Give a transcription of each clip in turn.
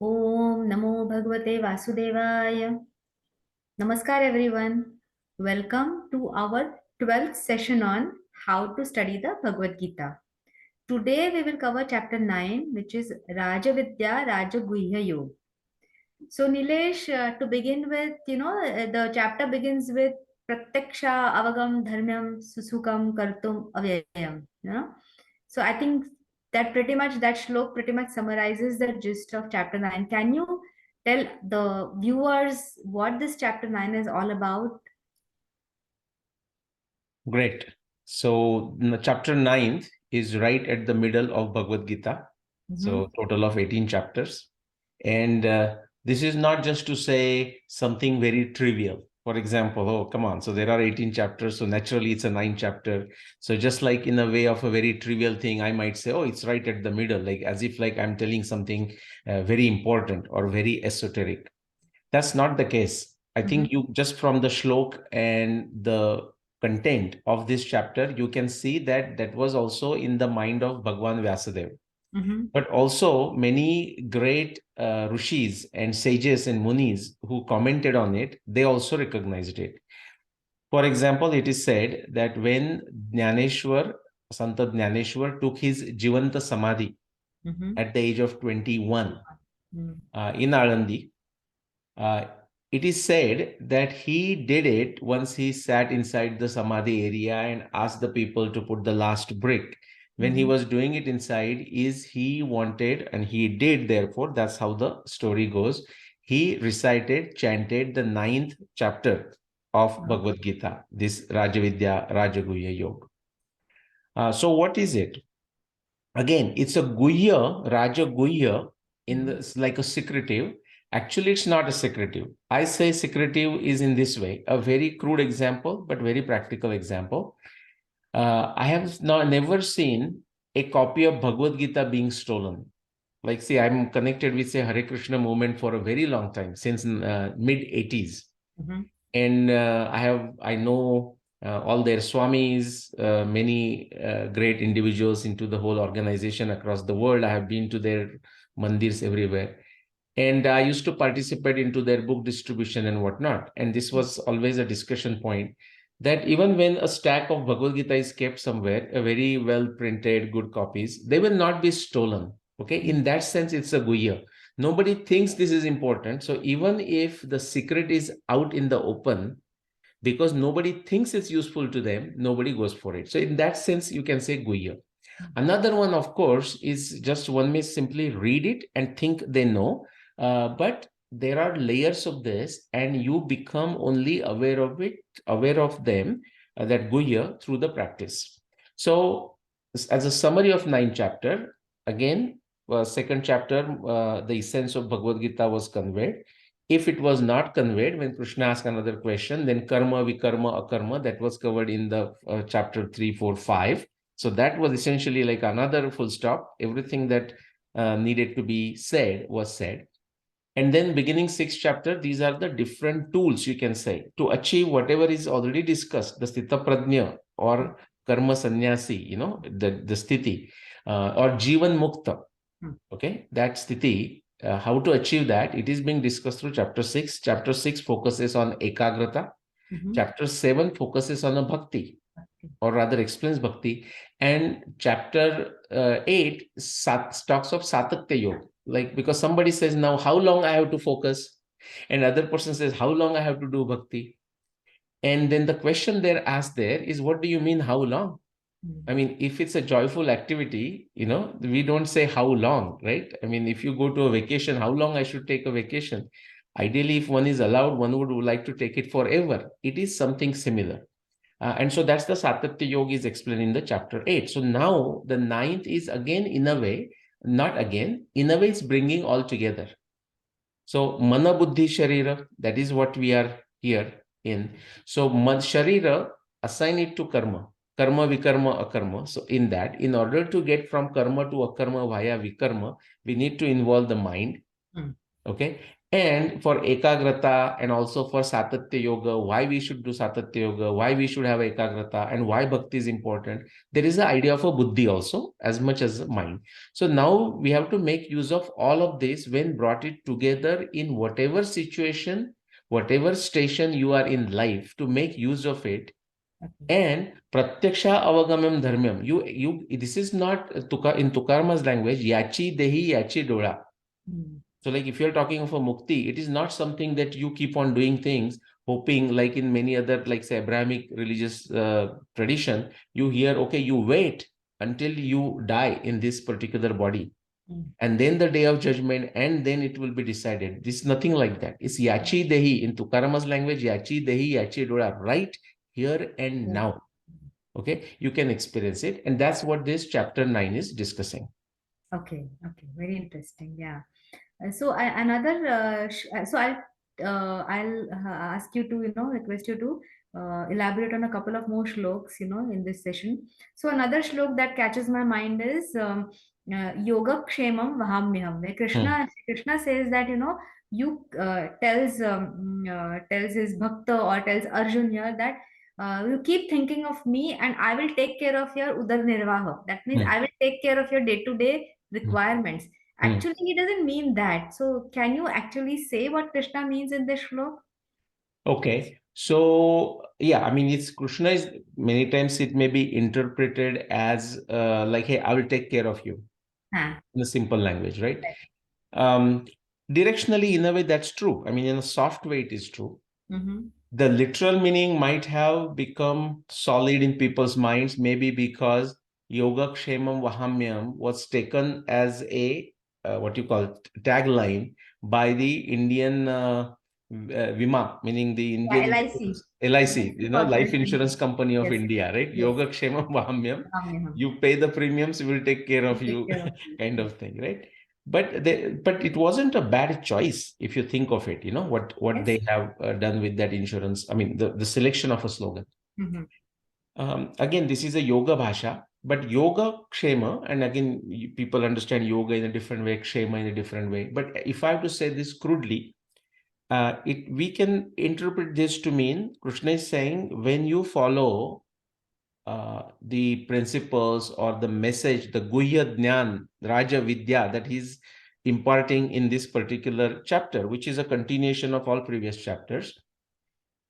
Om Namo Bhagavate Vasudevaya. Namaskar everyone. Welcome to our 12th session on how to study the Bhagavad Gita. Today we will cover chapter 9, which is Rajavidya Rajaguhya Yoga. So Nilesh, to begin with, the chapter begins with Pratyaksha Avagam Dharmyam Susukam Kartum Avyayam. So I think that shlok pretty much summarizes the gist of chapter 9. Can you tell the viewers what this chapter 9 is all about? Great. So chapter 9 is right at the middle of Bhagavad Gita. So total of 18 chapters. And this is not just to say something very trivial. For example, oh, come on. So there are 18 chapters. So naturally, it's a 9 chapter. So just like in a way of a very trivial thing, I might say, oh, it's right at the middle, like as if like I'm telling something very important or very esoteric. That's not the case. I think you just from the shlok and the content of this chapter, you can see that that was also in the mind of Bhagwan Vyasadeva. But also many great rishis and sages and munis who commented on it, they also recognized it. For example, it is said that when Jnaneshwar, Santa Jnaneshwar took his Jivanta Samadhi at the age of 21 in Alandi, it is said that he did it once he sat inside the Samadhi area and asked the people to put the last brick. When he was doing it inside, he wanted, and he did, therefore, that's how the story goes. He recited, chanted the 9th chapter of Bhagavad Gita, this Rajavidya Rajaguhya Yoga. So what is it? Again, it's a Guhya, Rajaguhya, like a secretive. Actually, it's not a secretive. I say secretive is in this way, a very crude example, but very practical example. I have never seen a copy of Bhagavad Gita being stolen. Like, see, I'm connected with, say, Hare Krishna movement for a very long time, since mid 80s. And I know all their swamis, many great individuals into the whole organization across the world. I have been to their mandirs everywhere. And I used to participate into their book distribution and whatnot. And this was always a discussion point that even when a stack of Bhagavad Gita is kept somewhere, a very well printed, good copies, they will not be stolen. Okay. In that sense, it's a guhya. Nobody thinks this is important. So even if the secret is out in the open, because nobody thinks it's useful to them, nobody goes for it. So in that sense, you can say guhya. Another one, of course, is just one may simply read it and think they know. But there are layers of this, and you become only aware of it, aware of them, that guhya, through the practice. So as a summary of 9th chapter, again, second chapter, the essence of Bhagavad Gita was conveyed. If it was not conveyed, when Krishna asked another question, then karma, vikarma, akarma, that was covered in the chapter 3, 4, 5. So that was essentially like another full stop. Everything that needed to be said was said. And then beginning 6th chapter, these are the different tools, you can say, to achieve whatever is already discussed, the Sthita Prajna or Karma Sannyasi, the Sthiti, or Jivan Mukta. Okay, that Sthiti, how to achieve that, it is being discussed through chapter 6. Chapter 6 focuses on Ekagrata. Chapter 7 focuses on a Bhakti, or rather explains Bhakti. And chapter 8 talks of Satakya Yoga. Like, because somebody says, now how long I have to focus? And other person says, how long I have to do Bhakti? And then the question they're asked there is, what do you mean, how long? I mean, if it's a joyful activity, we don't say how long, right? I mean, if you go to a vacation, how long I should take a vacation? Ideally, if one is allowed, one would like to take it forever. It is something similar. And so that's the Satatya Yoga is explained in the chapter 8. So now the 9th is again, in a way, not again, in a way, it's bringing all together. So Mana Buddhi Sharira, that is what we are here in. So Sharira, assign it to karma. Karma, vikarma, akarma. So in that, in order to get from karma to akarma via vikarma, we need to involve the mind. Okay. And for ekagrata and also for satatya yoga, why we should do satatya yoga, why we should have ekagrata, and why bhakti is important, there is the idea of a buddhi also as much as a mind. So now we have to make use of all of this when brought it together in whatever situation, whatever station you are in life, to make use of it. And pratyaksha avagamam dharmyam. This is not in Tukarma's language, yachi dehi yachi dola. So like if you're talking of a mukti, it is not something that you keep on doing things, hoping like in many other, like say Abrahamic religious tradition, you hear, okay, you wait until you die in this particular body. And then the day of judgment, and then it will be decided. This is nothing like that. It's yachi dehi. In Tukarama's language, yachi dehi, yachi dola, right here and now. Okay, you can experience it. And that's what this chapter 9 is discussing. Okay, very interesting. Yeah. So I'll ask you to request you to elaborate on a couple of more shloks in this session. So another shlok that catches my mind is yoga kshemam vahamyam, where Krishna says that you tells his bhakta or tells Arjun here that you keep thinking of me and I will take care of your udar nirvaha. That means I will take care of your day-to-day requirements. Actually, he doesn't mean that. So, can you actually say what Krishna means in this shlok? Okay. So, yeah, I mean, it's Krishna is many times it may be interpreted as like, hey, I will take care of you in a simple language, right? Um, Directionally, in a way, that's true. I mean, in a soft way, it is true. The literal meaning might have become solid in people's minds, maybe because Yoga Kshemam Vahamyam was taken as a what you call tagline by the Indian Vima, meaning the Indian LIC. LIC, Life Insurance Company of Yes. India, right? Yes. Yoga Kshemam Vahamyam. Vahamyam. You pay the premiums, we will take care of you, kind of thing, right? But it wasn't a bad choice if you think of it. What Yes. they have done with that insurance. I mean, the selection of a slogan. Again, this is a yoga bhasha, but yoga kshema, and again, people understand yoga in a different way, kshema in a different way. But if I have to say this crudely, we can interpret this to mean Krishna is saying when you follow the principles or the message, the Guhya Jnana, Raja Vidya that he's imparting in this particular chapter, which is a continuation of all previous chapters,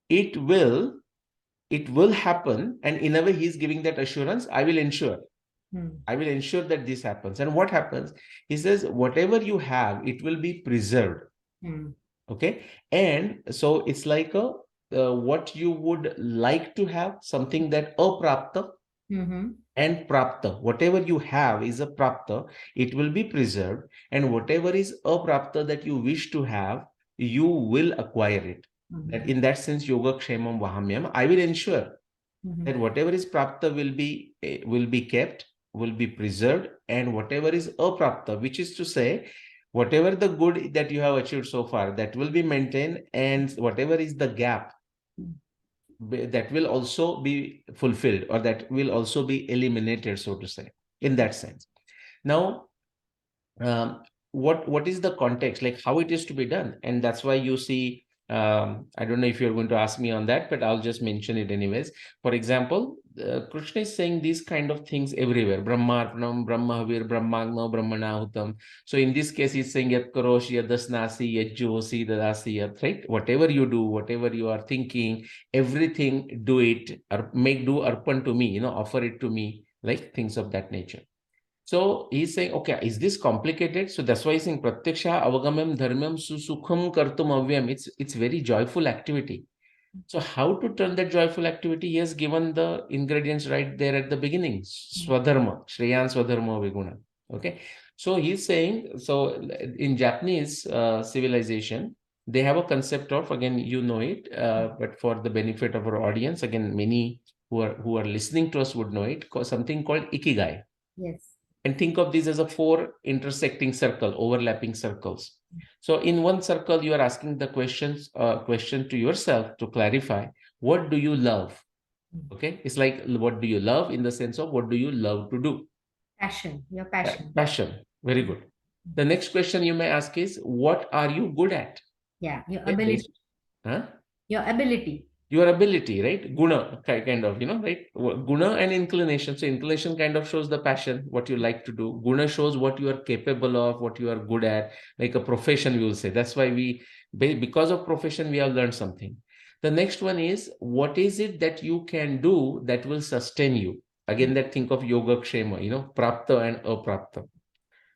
it will happen. And in a way, he's giving that assurance, I will ensure. I will ensure that this happens. And what happens? He says, whatever you have, it will be preserved. Okay. And so it's like what you would like to have, something that aprapta and prapta. Whatever you have is a prapta, it will be preserved. And whatever is aprapta that you wish to have, you will acquire it. That in that sense, yoga kshemam vahamyam, I will ensure that whatever is prapta will be kept, will be preserved, and whatever is aprapta, which is to say, whatever the good that you have achieved so far, that will be maintained, and whatever is the gap, that will also be fulfilled, or that will also be eliminated, so to say, in that sense. Now, what is the context, like how it is to be done? And that's why you see, I don't know if you're going to ask me on that, but I'll just mention it anyways. For example, Krishna is saying these kind of things everywhere: Brahmarpanam, Brahmavir, Brahmagno, Brahmanahutam. So in this case, he's saying Yat Karoshi, Yadasnasi, Yajjosi, Dadasi, Yat, right? Whatever you do, whatever you are thinking, everything, do it, or do arpan to me, offer it to me, like things of that nature. So he's saying, okay, is this complicated? So that's why he's saying pratyaksha avagamam dharmam susukham kartum avyam. It's very joyful activity. So how to turn that joyful activity? He has given the ingredients right there at the beginning. Swadharma, Shreyan Swadharma Viguna. Okay. So he's saying, so in Japanese civilization, they have a concept of, again, it, but for the benefit of our audience, again, many who are listening to us would know it, something called ikigai. Yes. And think of these as a 4 intersecting circle, overlapping circles. So in one circle, you are asking the question to yourself to clarify, what do you love? Okay. It's like, what do you love, in the sense of what do you love to do? Passion, your passion. Passion. Very good. The next question you may ask is, what are you good at? Yeah, your Okay, ability. huh? Your ability. Your ability, right? Guna, kind of, right? Guna and inclination. So inclination kind of shows the passion, what you like to do. Guna shows what you are capable of, what you are good at, like a profession, we will say. That's why because of profession, we have learned something. The next one is, what is it that you can do that will sustain you? Again, that think of yoga kshema, prapta and aprapta.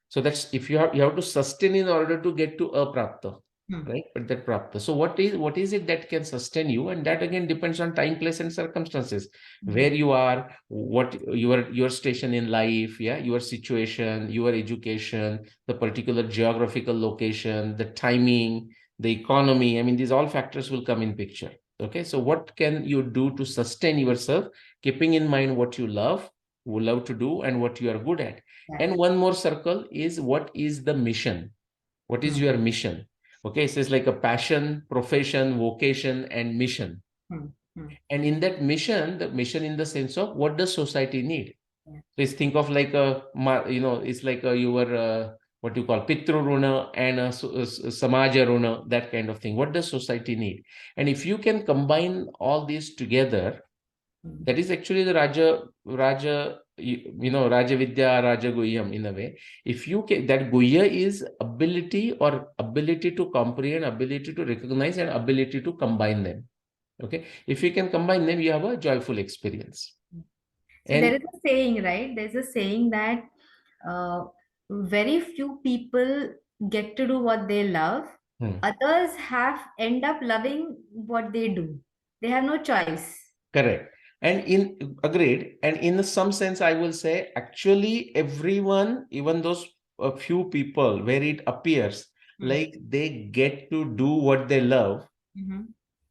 So that's if you have to sustain in order to get to aprapta, right? But that prapta. So what is it that can sustain you? And that again depends on time, place, and circumstances. Where you are, what your station in life, yeah, your situation, your education, the particular geographical location, the timing, the economy. I mean, these all factors will come in picture. Okay, so what can you do to sustain yourself, keeping in mind what you love to do and what you are good at? Yeah. And one more circle is, what is the mission? What is your mission? Okay, it says like a passion, profession, vocation, and mission. And in that mission, the mission in the sense of what does society need? Yeah. So it's think of like it's like your what you call pitru runa and samaja runa, that kind of thing. What does society need? And if you can combine all these together, that is actually the Raja Vidya, Raja Guhyam in a way. If you can, that Guhya is ability or ability to comprehend, ability to recognize, and ability to combine them. Okay. If you can combine them, you have a joyful experience. So there And is a saying, right? There's a saying that uh, very few people get to do what they love. Others have end up loving what they do. They have no choice. correct. And in agreed. And in some sense, I will say actually everyone, even those a few people where it appears like they get to do what they love.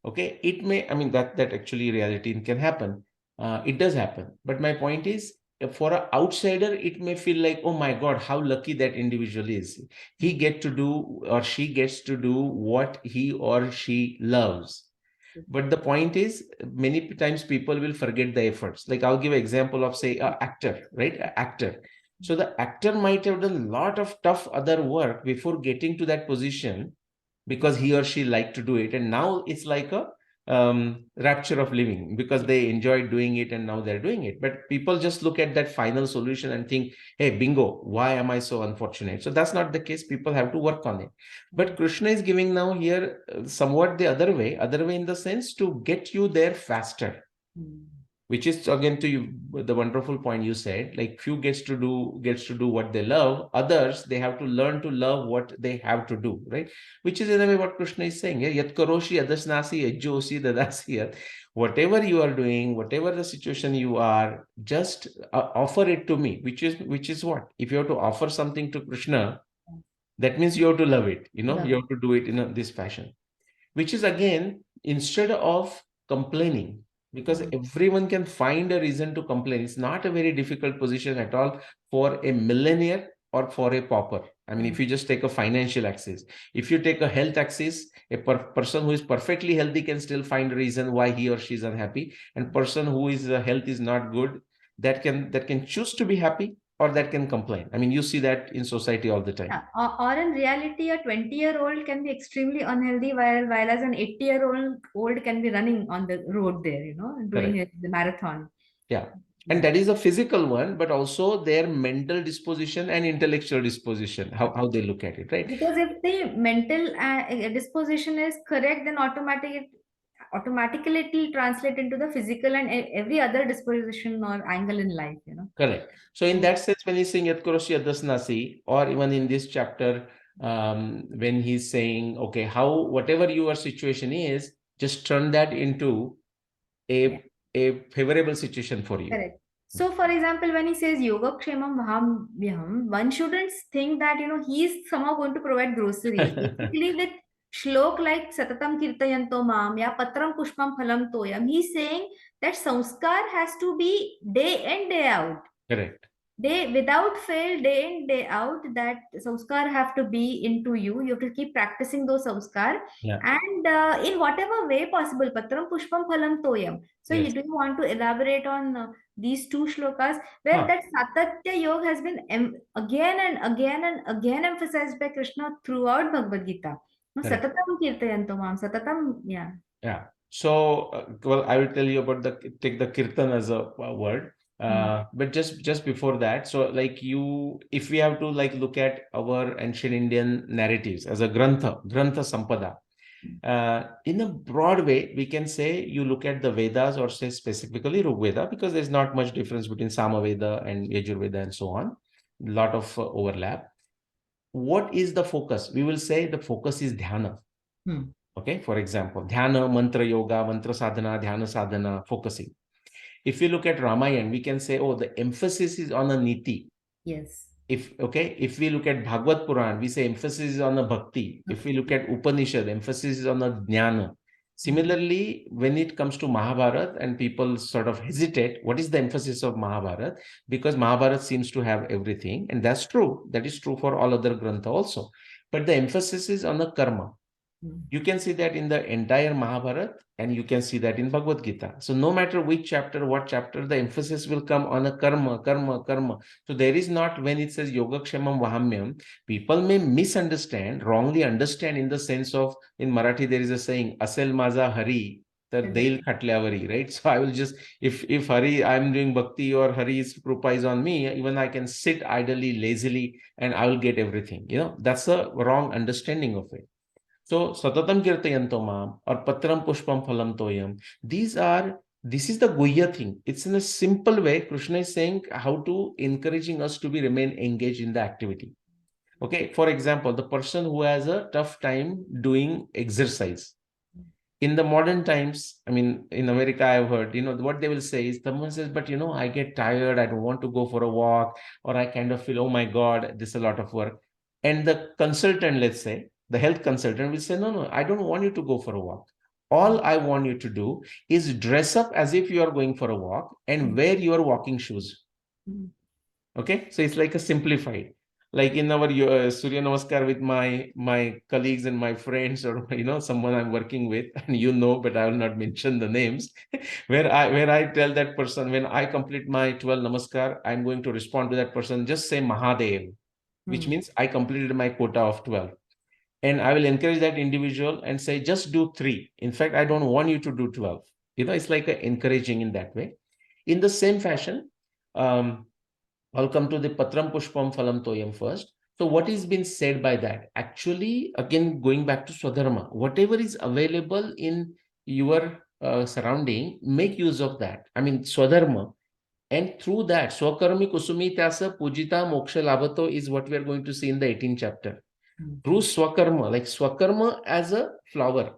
Okay, it may, I mean, that actually reality can happen. It does happen. But my point is, for an outsider, it may feel like, oh my God, how lucky that individual is. He get to do or she gets to do what he or she loves. But the point is, many times people will forget the efforts. Like I'll give an example of, say, an actor, right? An actor. So the actor might have done a lot of tough other work before getting to that position because he or she liked to do it. And now it's like a rapture of living because they enjoyed doing it and now they're doing it. But people just look at that final solution and think, hey, bingo, why am I so unfortunate? So that's not the case. People have to work on it. But Krishna is giving now here somewhat the other way in the sense to get you there faster. Which is again to you the wonderful point you said, like few gets to do what they love, others they have to learn to love what they have to do, right? Which is in a way what Krishna is saying, yat karoshi adasnasi ajjosi dadasi. Whatever you are doing, whatever the situation you are, just offer it to me, which is what, if you have to offer something to Krishna, that means you have to love it, you have to do it in this fashion, which is again, instead of complaining, because everyone can find a reason to complain. It's not a very difficult position at all for a millionaire or for a pauper. I mean, if you just take a financial axis, if you take a health axis, a person who is perfectly healthy can still find a reason why he or she is unhappy, and person who is health is not good, that can choose to be happy or that can complain. I mean, you see that in society all the time. Yeah. Or in reality, a 20-year-old can be extremely unhealthy, while as an 80-year-old can be running on the road there, doing Correct. the marathon. Yeah. And that is a physical one, but also their mental disposition and intellectual disposition, how they look at it, right? Because if the mental disposition is correct, then automatically it will translate into the physical and every other disposition or angle in life. Correct. So in that sense, when he's saying Yat Karoshi Adasnasi, or even in this chapter, when he's saying, okay, how whatever your situation is, just turn that into Yeah. a favorable situation for you. Correct. So, for example, when he says yoga kshemam vahamyam, one shouldn't think that he's somehow going to provide groceries. Basically, with shlok like satatam kirtayanto mam ya patram pushpam phalam toyam, he's saying that sanskar has to be day in day out. Correct. Day without fail, day in day out, that sanskar have to be into you. You have to keep practicing those sanskar, Yeah. and in whatever way possible. Patram pushpam phalam toyam. So Yes. do you want to elaborate on these two shlokas where that satatya yoga has been again and again and again emphasized by Krishna throughout Bhagavad Gita? No, Correct. satatam kirtayanto mam. Satatam, yeah. Yeah. So, well, I will tell you about take the kirtan as a word. But just before that, so like if we have to like look at our ancient Indian narratives as a grantha sampada, in a broad way, we can say you look at the Vedas or say specifically Rig Veda because there's not much difference between Samaveda and Yajurveda and so on. A lot of overlap. What is the focus? We will say the focus is dhyana. Okay, for example, dhyana, mantra yoga, mantra sadhana, dhyana sadhana, focusing. If you look at Ramayana, we can say, oh, the emphasis is on a niti. Yes. If we look at Bhagavad Puran, we say emphasis is on a bhakti. If we look at Upanishad, emphasis is on a jnana. Similarly, when it comes to Mahabharata and people sort of hesitate, what is the emphasis of Mahabharata? Because Mahabharata seems to have everything, and that's true. That is true for all other grantha also. But the emphasis is on the karma. You can see that in the entire Mahabharata and you can see that in Bhagavad Gita. So no matter which chapter, what chapter, the emphasis will come on a karma, karma, karma. So there is not, when it says Yogakshemam Vahamyam, people may misunderstand, wrongly understand in the sense of, in Marathi, there is a saying, Asel Maza Hari, तर देईल खाटल्यावरी, right? So I will just, if Hari, I'm doing bhakti or Hari's krupa is on me, even I can sit idly, lazily, and I will get everything. That's a wrong understanding of it. So Satatam Kirtayanto Mam or Patram Pushpam Phalam Toyam. This is the Guhya thing. It's in a simple way. Krishna is saying how to encouraging us to remain engaged in the activity. Okay. For example, the person who has a tough time doing exercise. In the modern times, I mean, in America, I've heard, what they will say is someone says, but I get tired. I don't want to go for a walk, or I kind of feel, oh my God, this is a lot of work. And the consultant, let's say, the health consultant will say, no, I don't want you to go for a walk. All I want you to do is dress up as if you are going for a walk and wear your walking shoes. Okay. So it's like a simplified, like in our Suryanamaskar with my colleagues and my friends, or someone I'm working with, and but I will not mention the names, where I tell that person, when I complete my 12 Namaskar, I'm going to respond to that person, just say Mahadev, which means I completed my quota of 12. And I will encourage that individual and say, just do 3. In fact, I don't want you to do 12. It's like encouraging in that way. In the same fashion, I'll come to the Patram Pushpam Phalam Toyam first. So what is been said by that? Actually, again, going back to Swadharma, whatever is available in your surrounding, make use of that. I mean, Swadharma. And through that, Swakarmi Kusumi Tyasa Pujita Moksha Labhato is what we are going to see in the 18th chapter. Through Swakarma, like Swakarma as a flower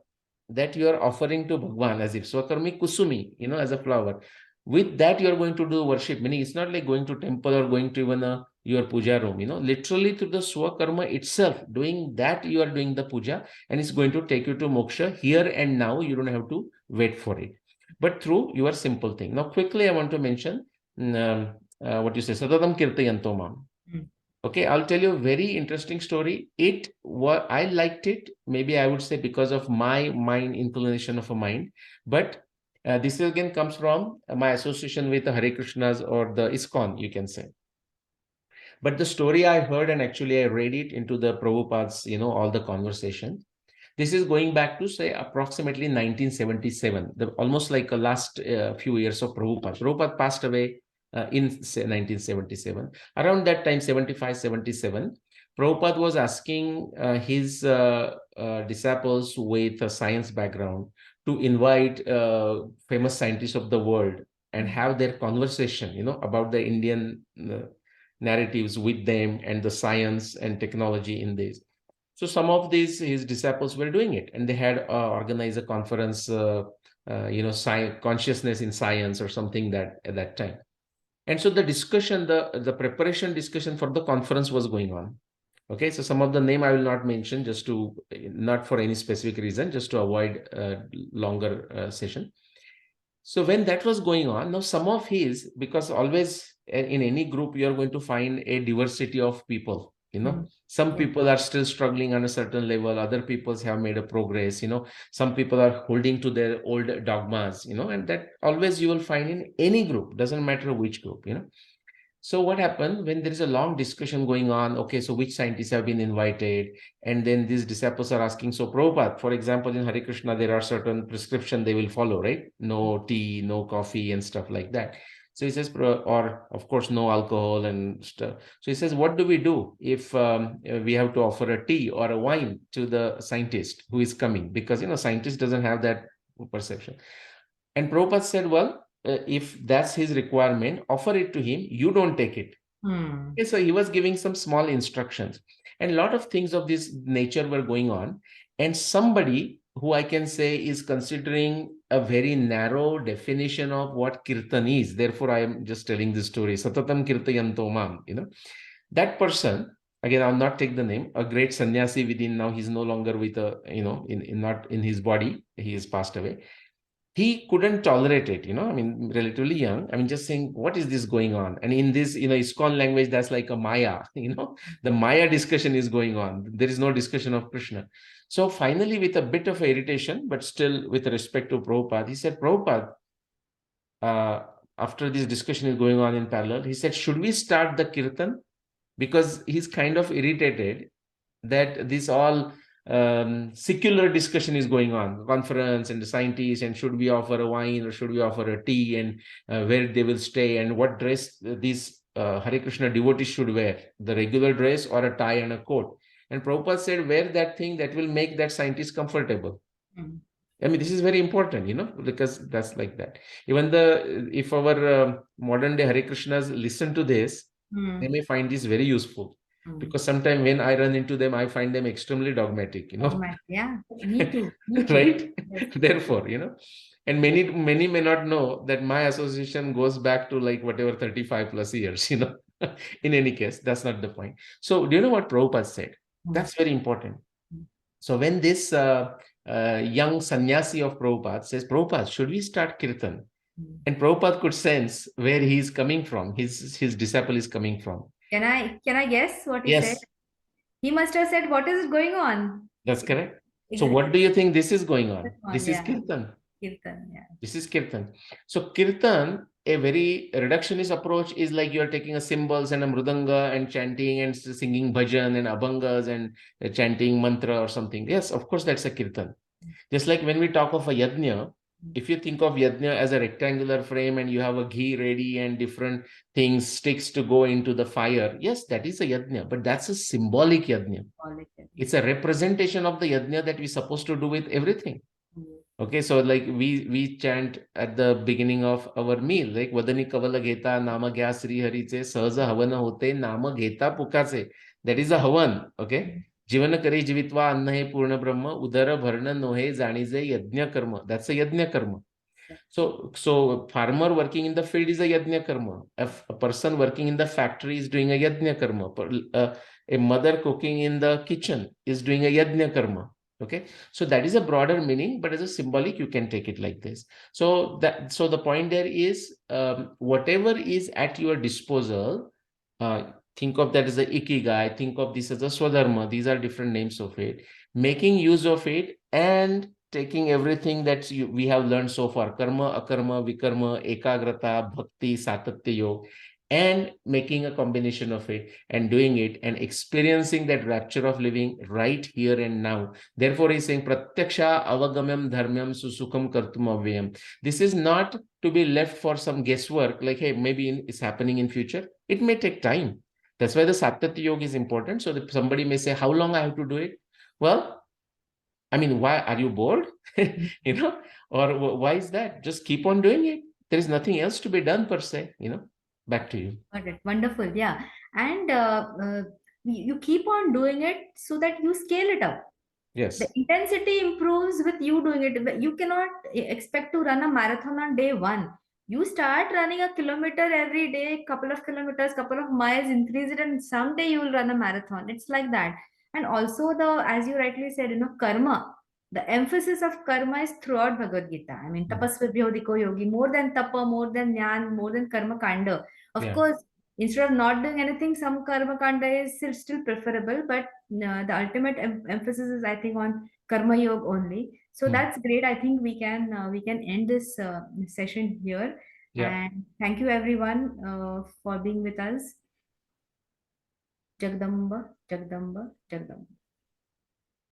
that you are offering to Bhagwan, as if Swakarmi Kusumi, as a flower. With that, you are going to do worship, meaning it's not like going to temple or going to even your puja room, literally through the Swakarma itself, doing that, you are doing the puja, and it's going to take you to moksha here and now. You don't have to wait for it, but through your simple thing. Now, quickly, I want to mention what you say, Satatam Kirtayanto Mam. Okay, I'll tell you a very interesting story. I liked it. Maybe I would say because of my mind, inclination of a mind. But this again comes from my association with the Hare Krishnas or the ISKCON, you can say. But the story I heard, and actually I read it into the Prabhupada's, all the conversation. This is going back to, say, approximately 1977, almost like the last few years of Prabhupada. Prabhupada passed away in, say, 1977. Around that time, 75, 77, Prabhupada was asking his disciples with a science background to invite famous scientists of the world and have their conversation, about the Indian narratives with them and the science and technology in this. So some of his disciples were doing it, and they had organized a conference, consciousness in science or something at that time. And so the discussion, the preparation discussion for the conference was going on. Okay, so some of the name I will not mention, not for any specific reason, just to avoid longer session. So when that was going on, now some of because always in any group, you are going to find a diversity of people. Some people are still struggling on a certain level. Other people have made a progress. Some people are holding to their old dogmas. And that always you will find in any group. Doesn't matter which group. So what happened when there is a long discussion going on? Okay, so which scientists have been invited? And then these disciples are asking, so Prabhupada, for example, in Hare Krishna, there are certain prescription they will follow, right? No tea, no coffee and stuff like that. So he says, or of course, no alcohol and stuff. So he says, what do we do if we have to offer a tea or a wine to the scientist who is coming? Because, scientist doesn't have that perception. And Prabhupada said, well, if that's his requirement, offer it to him. You don't take it. Okay, so he was giving some small instructions. And a lot of things of this nature were going on. And somebody who I can say is considering a very narrow definition of what kirtan is. Therefore, I am just telling this story. Satatam kirtayanto mam, that person, again, I'll not take the name, a great sannyasi within now, he's no longer with not in his body. He has passed away. He couldn't tolerate it, I mean, relatively young. I mean, just saying, what is this going on? And in this, ISKCON language, that's like a Maya, the Maya discussion is going on. There is no discussion of Krishna. So finally, with a bit of irritation, but still with respect to Prabhupada, he said, Prabhupada, after this discussion is going on in parallel, he said, should we start the kirtan? Because he's kind of irritated that this all secular discussion is going on, conference and the scientists, and should we offer a wine or should we offer a tea, and where they will stay, and what dress these Hare Krishna devotees should wear, the regular dress or a tie and a coat. And Prabhupada said, wear that thing that will make that scientist comfortable. I mean, this is very important, because that's like that. Even if our modern day Hare Krishnas listen to this, they may find this very useful. Because sometimes when I run into them, I find them extremely dogmatic, Dogmatic, yeah, me too. Me too. Right? Yes. Therefore, and many may not know that my association goes back to like whatever 35 plus years, In any case, that's not the point. So do you know what Prabhupada said? That's very important. So when this young sannyasi of Prabhupada says, Prabhupada, should we start kirtan? And Prabhupada could sense where he is coming from, his disciple is coming from. Can I guess what he Yes. said? He must have said, what is going on? That's correct. So what do you think this is going on? This is Yeah. kirtan. Kirtan, yeah. This is kirtan. So kirtan, a very reductionist approach, is like you're taking a cymbals and a mridanga and chanting and singing bhajan and abhangas and chanting mantra or something. Yes, of course, that's a kirtan. Just like when we talk of a yajna, if you think of yajna as a rectangular frame and you have a ghee ready and different things, sticks to go into the fire, yes, that is a yajna, but that's a symbolic yajna. It's a representation of the yajna that we're supposed to do with everything. Okay, so like we chant at the beginning of our meal, like Vadani Kavala Geta, Nama Gya Sri Hariche, Sahaja Havana Hote, Nama Geta Pukase. That is a Havan, okay? Jivana Kari Jivitva Anna He Purna Brahma, Udara Bharna Nohe Zanize Yajna Karma. That's a Yajna Karma. So farmer working in the field is a Yajna Karma. A person working in the factory is doing a Yajna Karma. A mother cooking in the kitchen is doing a Yajna Karma. Okay, so that is a broader meaning, but as a symbolic, you can take it like this. So the point there is, whatever is at your disposal, think of that as a ikigai, think of this as a swadharma. These are different names of it. Making use of it and taking everything that we have learned so far, karma, akarma, vikarma, ekagrata, bhakti, satatya yoga, and making a combination of it and doing it and experiencing that rapture of living right here and now. Therefore, he's saying, Pratyaksha avagamyam dharmyam susukham kartum avyayam. This is not to be left for some guesswork, like, hey, maybe it's happening in future. It may take time. That's why the Satyatya Yoga is important. So that somebody may say, how long I have to do it? Well, I mean, why are you bored? Or why is that? Just keep on doing it. There is nothing else to be done per se, Back to you. Got it. Wonderful. Yeah. And you keep on doing it so that you scale it up. Yes. The intensity improves with you doing it. You cannot expect to run a marathon on day one. You start running a kilometer every day, couple of kilometers, couple of miles, increase it, and someday you will run a marathon. It's like that. And also as you rightly said, karma. The emphasis of karma is throughout Bhagavad Gita. I mean, tapasvibhyodiko yogi, more than tapa, more than jnana, more than karma kanda. Of course, instead of not doing anything, some karma kanda is still preferable, but the ultimate emphasis is, I think, on karma yoga only. So that's great. I think we can end this session here. Yeah. And thank you everyone for being with us. Jagdamba, Jagdamba, Jagdamba.